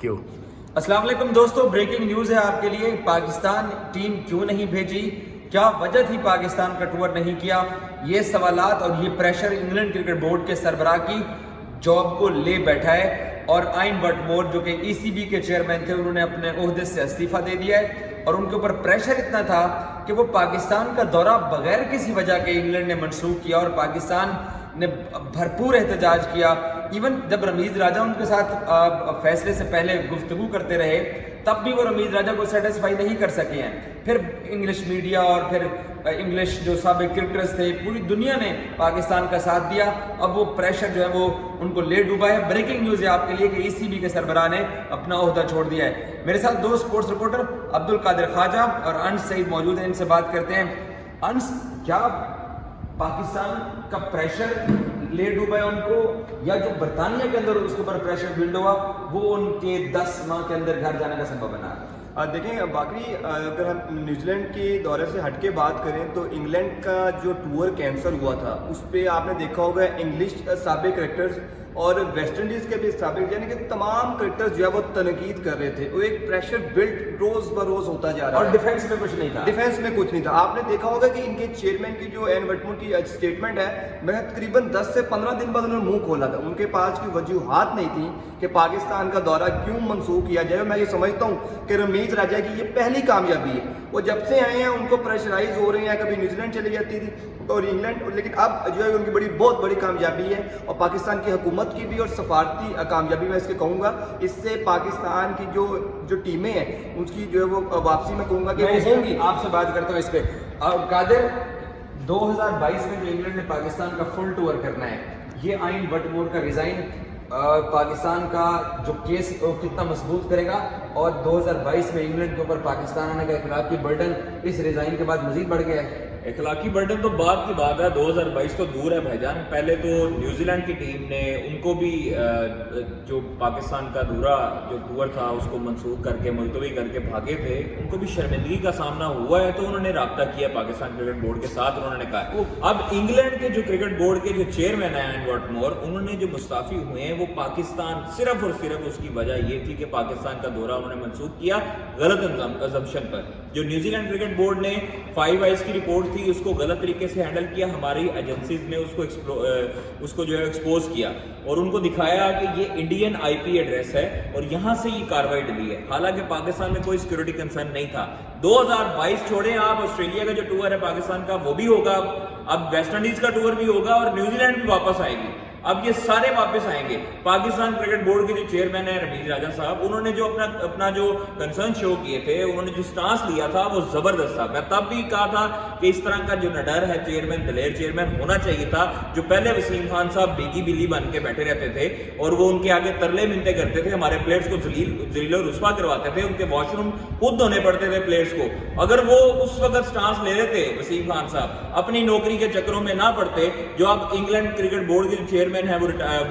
Thank you. السلام علیکم دوستو، بریکنگ نیوز ہے آپ کے لیے. پاکستان ٹیم کیوں نہیں بھیجی؟ کیا وجہ تھی پاکستان کا ٹور نہیں کیا؟ یہ سوالات اور یہ پریشر انگلینڈ کرکٹ بورڈ کے سربراہ کی جاب کو لے بیٹھا ہے. اور آئن وٹمور جو کہ ای سی بی کے چیئرمین تھے، انہوں نے اپنے عہدے سے استعفیٰ دے دیا ہے. اور ان کے اوپر پریشر اتنا تھا کہ وہ پاکستان کا دورہ بغیر کسی وجہ کے انگلینڈ نے منسوخ کیا اور پاکستان نے بھرپور احتجاج کیا. ایون جب رمیز راجہ ان کے ساتھ فیصلے سے پہلے گفتگو کرتے رہے، تب بھی وہ رمیز راجہ کو سیٹسفائی نہیں کر سکے ہیں. پھر انگلش میڈیا اور پھر انگلش جو سابق کرکٹرز تھے، پوری دنیا نے پاکستان کا ساتھ دیا. اب وہ پریشر جو ہے وہ ان کو لے ڈوبا ہے. بریکنگ نیوز ہے آپ کے لیے کہ ای سی بی کے سربراہ نے اپنا عہدہ چھوڑ دیا ہے. میرے ساتھ دو سپورٹس رپورٹر عبد القادر خواجہ اور انس سعید موجود ہیں، ان سے بات کرتے ہیں. انس، کیا پاکستان کا پریشر لے ڈوبا ہے ان کو، یا جو برطانیہ کے اندر اس کے اوپر پریشر بلڈ ہوا وہ ان کے 10 ماہ کے اندر گھر جانے کا سبب بنا؟ دیکھیں باقی اگر ہم نیوزی لینڈ کے دورے سے ہٹ کے بات کریں تو انگلینڈ کا جو ٹور کینسل ہوا تھا اس پہ آپ نے دیکھا ہوگا انگلش سابق کرکٹرز اور ویسٹ انڈیز کے بھی سابق، یعنی کہ تمام کرکٹرز جو ہے وہ تنقید کر رہے تھے. وہ ایک پریشر بلڈ روز بروز ہوتا جا رہا ہے اور ڈیفینس میں کچھ نہیں تھا. ڈیفینس میں کچھ نہیں تھا. آپ نے دیکھا ہوگا کہ ان کے چیئرمین کی جو این وٹمور کی اسٹیٹمنٹ ہے، میں تقریباً 10 سے 15 دن بعد انہوں نے منہ کھولا تھا. ان کے پاس کوئی وجوہات نہیں تھی کہ پاکستان کا دورہ کیوں منسوخ کیا جائے. میں یہ سمجھتا ہوں کہ رمیز راجہ کی یہ پہلی کامیابی ہے. وہ جب سے آئے ہیں ان کو پریشرائز ہو رہے ہیں، کبھی نیوزی لینڈ چلی جاتی تھی اور انگلینڈ، لیکن اب جو ہے ان کی بہت بڑی کامیابی ہے. اور پاکستان کی حکومت کی بھی اور سفارتی کامیابی میں اس کے کہوں گا. اس سے پاکستان کی جو ٹیمیں ہیں ان کی جو ہے وہ واپسی میں کہوں گا کہ وہ ہوں گی. آپ سے بات کرتا ہوں اس پہ. قادر، 2022 میں جو انگلینڈ نے پاکستان کا فل ٹور کرنا ہے، یہ آئن وٹمور کا ریزائن پاکستان کا جو کیس کتنا مضبوط کرے گا؟ اور 2022 میں انگلینڈ کے اوپر پاکستان آنے کا اخلاقی برڈن اس ریزائن کے بعد مزید بڑھ گیا ہے. اخلاقی برڈن تو بعد کی بات ہے، 2022 تو دور ہے بھائی جان. پہلے تو نیوزی لینڈ کی ٹیم نے ان کو بھی جو پاکستان کا دورہ جو ٹور تھا اس کو منسوخ کر کے ملتوی کر کے بھاگے تھے، ان کو بھی شرمندگی کا سامنا ہوا ہے. تو انہوں نے رابطہ کیا پاکستان کرکٹ بورڈ کے ساتھ. انہوں نے کہا اب انگلینڈ کے جو کرکٹ بورڈ کے جو چیئرمین ہیں آئن وٹمور، انہوں نے جو مستعفی ہوئے ہیں وہ پاکستان صرف اور صرف اس کی وجہ یہ تھی کہ پاکستان کا دورہ انہوں نے منسوخ کیا غلط ازمپشن پر. جو نیوزی لینڈ کرکٹ بورڈ نے 5 آئیز کی رپورٹ تھی اس کو غلط طریقے سے ہینڈل کیا. ہماری ایجنسیز نے اس کو جو ہے ایکسپوز کیا اور ان کو دکھایا کہ یہ انڈین آئی پی ایڈریس ہے اور یہاں سے یہ کاروائی ڈلی ہے، حالانکہ پاکستان میں کوئی سیکورٹی کنسرن نہیں تھا. 2022 چھوڑیں آپ، آسٹریلیا کا جو ٹور ہے پاکستان کا وہ بھی ہوگا، اب ویسٹ انڈیز کا ٹور بھی ہوگا اور نیوزی لینڈ بھی واپس آئے گی. اب یہ سارے واپس آئیں گے. پاکستان کرکٹ بورڈ کے جو چیئرمین ہیں رمیز راجہ صاحب، انہوں نے جو اپنا جو کنسرن شو کیے تھے، انہوں نے جو سٹانس لیا تھا وہ زبردست تھا. میں تب بھی کہا تھا کہ اس طرح کا جو نڈر ہے چیئرمین، دلیر چیئرمین ہونا چاہیے تھا. جو پہلے وسیم خان صاحب بیگی بلی بن کے بیٹھے رہتے تھے اور وہ ان کے آگے ترلے منتے کرتے تھے، ہمارے پلیئرز کو ذلیل و رسوا کرواتے تھے، ان کے واش روم خود دھونے پڑتے تھے پلیئرز کو. اگر وہ اس وقت سٹانس لے رہے تھے وسیم خان صاحب، اپنی نوکری کے چکروں میں نہ پڑتے، جو اب انگلینڈ کرکٹ بورڈ کے جو چیئرمین ہیں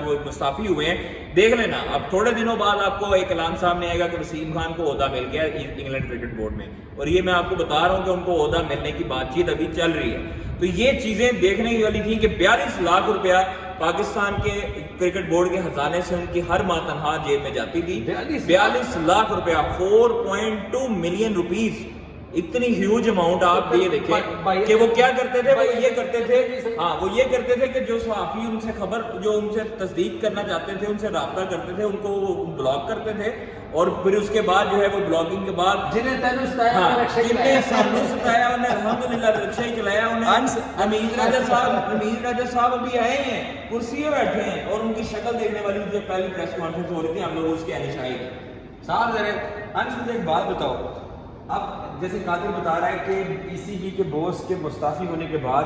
وہ مستعفی ہوئے ہیں، دیکھ لینا اب تھوڑے دنوں بعد آپ کو ایک اعلان سامنے آئے گا کہ وسیم خان کو عہدہ مل گیا انگلینڈ کرکٹ بورڈ میں. اور یہ میں آپ کو بتا رہا ہوں کہ ان کو عہدہ ملنے کی بات چیت ابھی چل رہی ہے. تو یہ چیزیں دیکھنے والی تھیں کہ 42 لاکھ روپیہ پاکستان کے کرکٹ بورڈ کے خزانے سے ان کی ہر ماہ تنخواہ جیب میں جاتی تھی. 42 لاکھ روپیہ، 4.2 ملین روپیز. اتنی ہیوج اماؤنٹ آپ یہ دیکھیں کہ وہ کیا کرتے تھے. وہ یہ کرتے تھے کہ جو صحافی ان سے خبر، جو ان سے تصدیق کرنا چاہتے تھے، ان سے رابطہ کرتے تھے، ان کو وہ بلاک کرتے تھے. اور پھر اس کے بعد جو ہے وہ بلاگنگ کے بعد جنہیں تینوں ستایا انہیں الحمدللہ رکشہ ہی چلایا. رمیز راجہ صاحب ابھی آئے ہیں، کرسی پہ بیٹھے ہیں اور ان کی شکل دیکھنے والی جو پہلی پریس کانفرنس ہو رہی تھی ہم لوگ اس کے شاہد ہیں. صاحب مجھے ایک بات بتاؤ. اب جیسے قادر بتا رہا ہے کہ ای سی بی کے بوس کے مستعفی ہونے کے بعد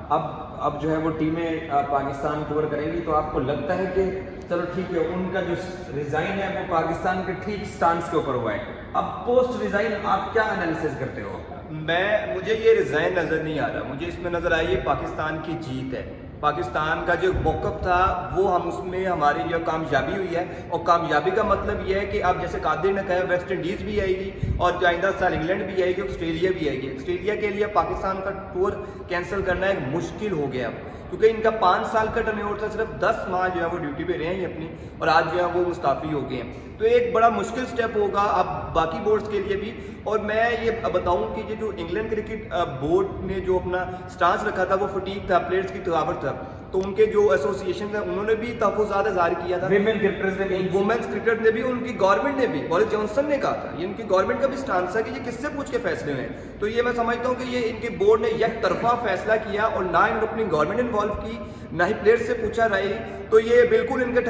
اب جو ہے وہ ٹیمیں پاکستان ٹور کریں گی، تو آپ کو لگتا ہے کہ چلو ٹھیک ہے ان کا جو ریزائن ہے وہ پاکستان کے ٹھیک سٹانس کے اوپر ہوا ہے. اب پوسٹ ریزائن آپ کیا انالیسس کرتے ہو؟ مجھے یہ ریزائن نظر نہیں آ رہا. مجھے اس میں نظر آئی ہے پاکستان کی جیت ہے. پاکستان کا جو موقف تھا وہ اس میں ہماری جو کامیابی ہوئی ہے. اور کامیابی کا مطلب یہ ہے کہ اب جیسے قادر نے کہا ویسٹ انڈیز بھی آئے گی اور آئندہ سال انگلینڈ بھی آئے گی، آسٹریلیا بھی آئے گی. آسٹریلیا کے لیے پاکستان کا ٹور کینسل کرنا ایک مشکل ہو گیا کیونکہ ان کا 5 سال کا ٹرن اوور تھا. صرف 10 ماہ جو ہے وہ ڈیوٹی پہ رہے ہیں اپنی، اور آج جو ہے وہ مستعفی ہو گئے ہیں. تو ایک بڑا مشکل سٹیپ ہوگا اب باقی بورڈز کے لیے بھی. اور میں یہ بتاؤں کہ یہ جو انگلینڈ کرکٹ بورڈ نے جو اپنا سٹانس رکھا تھا وہ فٹیگ تھا, پلیئرز کی تھکاوٹ تھا, تو ان کے جو ایسوسیشن ہیں انہوں نے بھی تحفظات اظہار کیا تھا. وومنس کرکٹ نے بھی, ان کی گورنمنٹ نے بھی, بورس جانسن نے کہا تھا, یہ ان کی گورنمنٹ کا بھی سٹانس ہے کہ یہ کس سے پوچھ کے فیصلے ہیں. تو یہ میں سمجھتا ہوں کہ یہ ان کے بورڈ نے یک طرفہ فیصلہ کیا اور نہ انہوں نے اپنی گورنمنٹ انوالو کی, نہ ہی پلیئر سے پوچھا رہی. تو یہ بالکل ان کے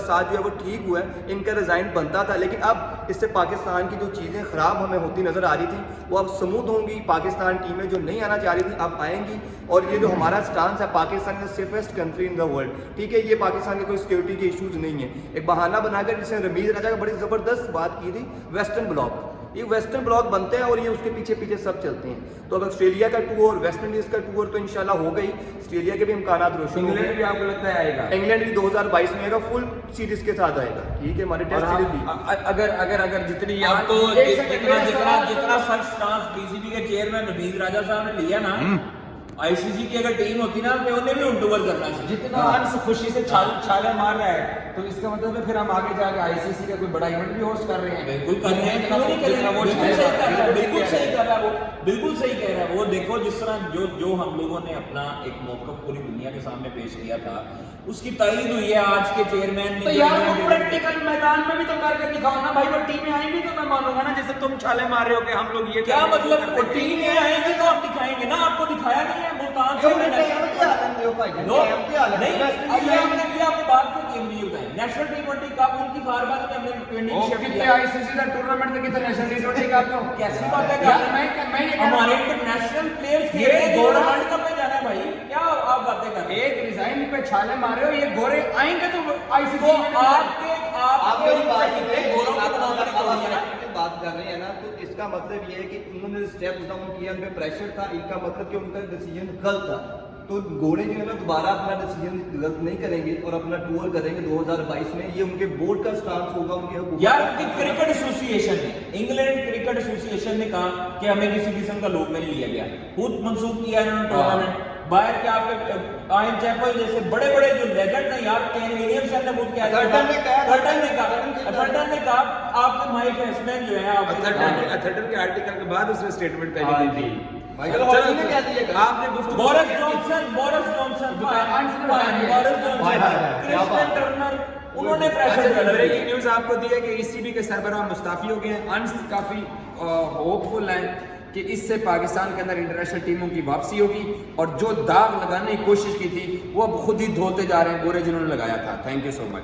ساتھ جو ہے وہ ٹھیک ہوا ہے, ان کا ریزائن بنتا تھا. لیکن اب اس سے پاکستان کی جو چیزیں خراب ہمیں ہوتی نظر آ رہی تھی وہ اب سموتھ ہوں گی. پاکستان ٹیمیں جو نہیں آنا چاہ رہی تھی اب آئیں گی. اور یہ جو ہمارا سٹانس ہے, Pakistan is the safest country in the world, ٹھیک ہے, یہ پاکستان کے کوئی سیکورٹی کے ایشوز نہیں ہیں. ایک بہانہ بنا کر جس نے رمیز راجہ کا بڑی زبردست بات کی تھی, ویسٹرن بلاک, یہ ویسٹرن بلاک بنتے ہیں اور یہ اس کے پیچھے پیچھے سب چلتے ہیں. تو اب آسٹریلیا کا ٹور, ویسٹ انڈیز کا ٹور تو انشاءاللہ ہو گئی, آسٹریلیا کے بھی امکانات روشن ہو گئے. انگلینڈ بھی آپ کو لگتا ہے آئے گا؟ انگلینڈ بھی 2022 میں آئے گا, فل سیریز کے ساتھ آئے گا, ٹھیک ہے, ہمارے ٹیسٹ سیریز بھی. اگر جتنی اب تو جتنا سخت سٹانس پی سی بی کے چیئرمین رمیز راجہ صاحب نے لیا نا, آئی سی سی کی اگر ٹیم ہوتی نا تو انہیں بھی انٹوور کرنا چاہیے. جتنا انس خوشی سے چھالے مار رہا ہے تو اس کا مطلب ہے پھر ہم آگے جا کے آئی سی سی کا کوئی بڑا ایونٹ بھی ہوسٹ کر رہے ہیں. بالکل کر رہے ہیں, بالکل صحیح کر رہا ہے وہ, بالکل صحیح کہہ رہا ہے وہ. دیکھو جس طرح جو ہم لوگوں نے اپنا ایک موقف پوری دنیا کے سامنے پیش کیا تھا, اس کی تائید ہوئی ہے آج کے چیئرمین نے. تو یار وہ پریکٹیکل میدان میں بھی تو کر کے دکھاؤ نا بھائی, وہ ٹیمیں آئیں گی تو میں مانوں گا نا. جیسے تم چھالے مار رہے ہو کہ ہم لوگ یہ کیا مطلب, وہ ٹیمیں آئیں گی تو ہم دکھائیں گے نا. آپ کو دکھایا نہیں ہے ملتان سے, نیشنل ٹی20 کپ ان کی فارمر میں ہم نے آئی سی سی کا ٹورنامنٹ میں کتنے نیشنل ٹی20 کپ میں کیسی بات ہے, ہمارے انٹرنیشنل پلیئرز کے ورلڈ کپ میں جانا ہے بھائی, کیا آپ باتیں کر رہے ہیں. ایک ڈیزائن پہ چھالے مارے ہو, یہ گورے آئیں گے تو آئی سی سی بات کر رہے ہیں نا, تو اس کا مطلب یہ ہے کہ انہوں نے اسٹیپ ڈاؤن کیا, ان پہ پریشر تھا, ان کا مطلب کہ ان کا ڈیسیجن غلط تھا. تو گھوڑے جو ہے نا دوبارہ اپنا ڈیسیجن غلط نہیں کریں گے اور اپنا ٹور کریں گے 2022 میں. یہ ان کے بورڈ کا سٹانس ہوگا, ان کے حقوق. یار کرکٹ ایسوسیشن نے, انگلینڈ کرکٹ ایسوسیشن نے کہا کہ ہمیں کسی قسم کا لوگ میں نہیں لیا گیا, خود منسوخ کیا انہوں نے ٹورنامنٹ. باہر کے آپ کے آئن چیپل جیسے بڑے بڑے جو لیجنڈ ہیں یار, کین ولیمسن نے خود کیا, اتھرٹن نے کہا آپ کے مائک ہیسمین جو ہے, اتھرٹن کے آرٹیکل کے بعد اس نے اسٹیٹمنٹ پہلے دی تھی. آپ نے بورس جانسن کرسٹن ٹرنر, انہوں نے پریشر. بریکنگ نیوز آپ کو دی ہے کہ ای سی بی کے سربراہ مستعفی ہو گئے ہیں. انس کافی ہوپ فل ہیں کہ اس سے پاکستان کے اندر انٹرنیشنل ٹیموں کی واپسی ہوگی, اور جو داغ لگانے کی کوشش کی تھی وہ اب خود ہی دھوتے جا رہے ہیں گورے جنہوں نے لگایا تھا. Thank you so much.